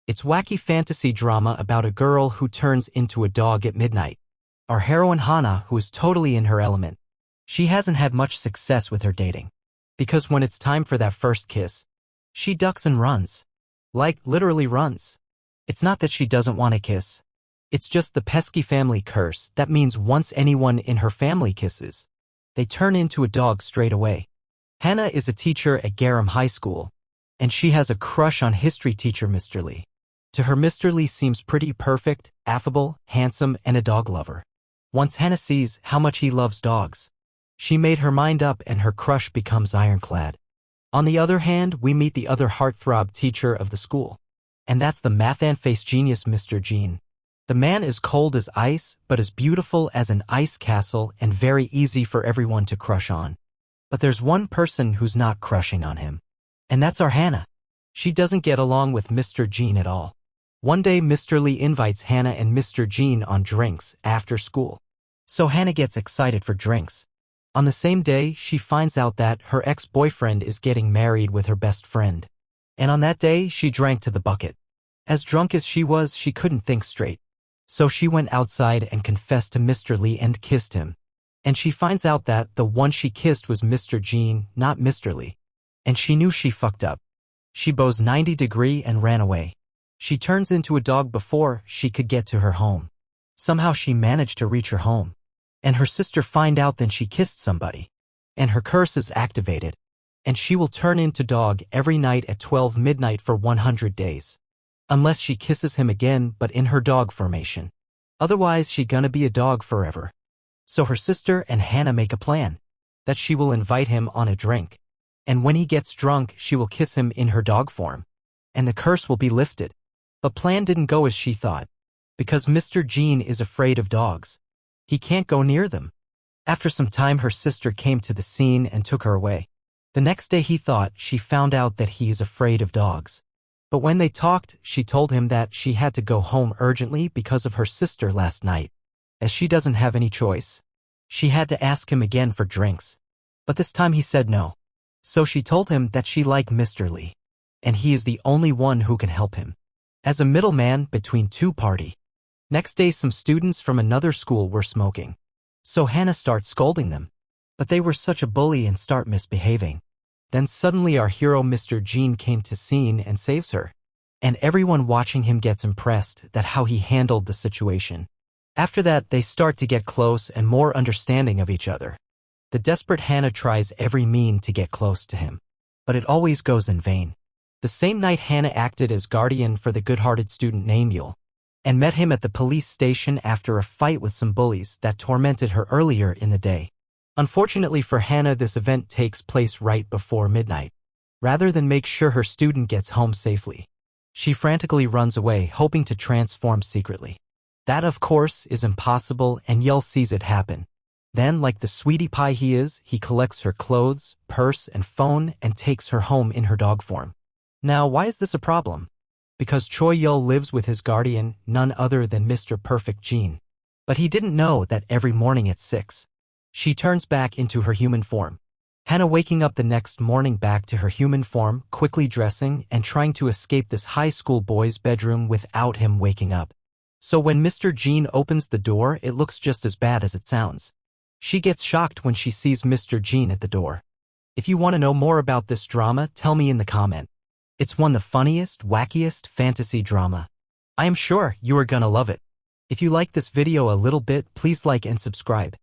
It's wacky fantasy drama about a girl who turns into a dog at midnight. Our heroine HaNa, who is totally in her element. She hasn't had much success with her dating. Because when it's time for that first kiss, she ducks and runs. Like, literally runs. It's not that she doesn't want to kiss. It's just the pesky family curse that means once anyone in her family kisses, they turn into a dog straight away. HaNa is a teacher at Garam High School, and she has a crush on history teacher Mr. Lee. To her, Mr. Lee seems pretty perfect, affable, handsome, and a dog lover. Once HaNa sees how much he loves dogs, she made her mind up and her crush becomes ironclad. On the other hand, we meet the other heartthrob teacher of the school, and that's the math-and-face genius Mr. Jean. The man is cold as ice, but as beautiful as an ice castle and very easy for everyone to crush on. But there's one person who's not crushing on him, and that's our HaNa. She doesn't get along with Mr. Jean at all. One day Mr. Lee invites HaNa and Mr. Jean on drinks after school. So HaNa gets excited for drinks. On the same day, she finds out that her ex-boyfriend is getting married with her best friend. And on that day, she drank to the bucket. As drunk as she was, she couldn't think straight. So she went outside and confessed to Mr. Lee and kissed him. And she finds out that the one she kissed was Mr. Jean, not Mr. Lee. And she knew she fucked up. She bows 90-degree and ran away. She turns into a dog before she could get to her home. Somehow she managed to reach her home. And her sister find out then she kissed somebody. And her curse is activated. And she will turn into dog every night at 12 midnight for 100 days. Unless she kisses him again but in her dog formation. Otherwise she gonna be a dog forever. So her sister and HaNa make a plan. That she will invite him on a drink. And when he gets drunk she will kiss him in her dog form. And the curse will be lifted. The plan didn't go as she thought. Because Mr. Jean is afraid of dogs. He can't go near them. After some time her sister came to the scene and took her away. The next day he thought she found out that he is afraid of dogs. But when they talked, she told him that she had to go home urgently because of her sister last night. As she doesn't have any choice. She had to ask him again for drinks. But this time he said no. So she told him that she liked Mr. Lee. And he is the only one who can help him. As a middleman between two parties. Next day some students from another school were smoking. So HaNa starts scolding them. But they were such a bully and start misbehaving. Then suddenly our hero Mr. Jean came to scene and saves her. And everyone watching him gets impressed that how he handled the situation. After that they start to get close and more understanding of each other. The desperate HaNa tries every mean to get close to him. But it always goes in vain. The same night HaNa acted as guardian for the good-hearted student named Yul. And met him at the police station after a fight with some bullies that tormented her earlier in the day. Unfortunately for HaNa, this event takes place right before midnight. Rather than make sure her student gets home safely, she frantically runs away, hoping to transform secretly. That, of course, is impossible, and Yul sees it happen. Then, like the sweetie pie he is, he collects her clothes, purse, and phone and takes her home in her dog form. Now, why is this a problem? Because Choi Yul lives with his guardian, none other than Mr. Perfect Jean. But he didn't know that every morning at 6, she turns back into her human form. HaNa waking up the next morning back to her human form, quickly dressing and trying to escape this high school boy's bedroom without him waking up. So when Mr. Jean opens the door, it looks just as bad as it sounds. She gets shocked when she sees Mr. Jean at the door. If you want to know more about this drama, tell me in the comment. It's one of the funniest, wackiest fantasy drama. I am sure you are gonna love it. If you like this video a little bit, please like and subscribe.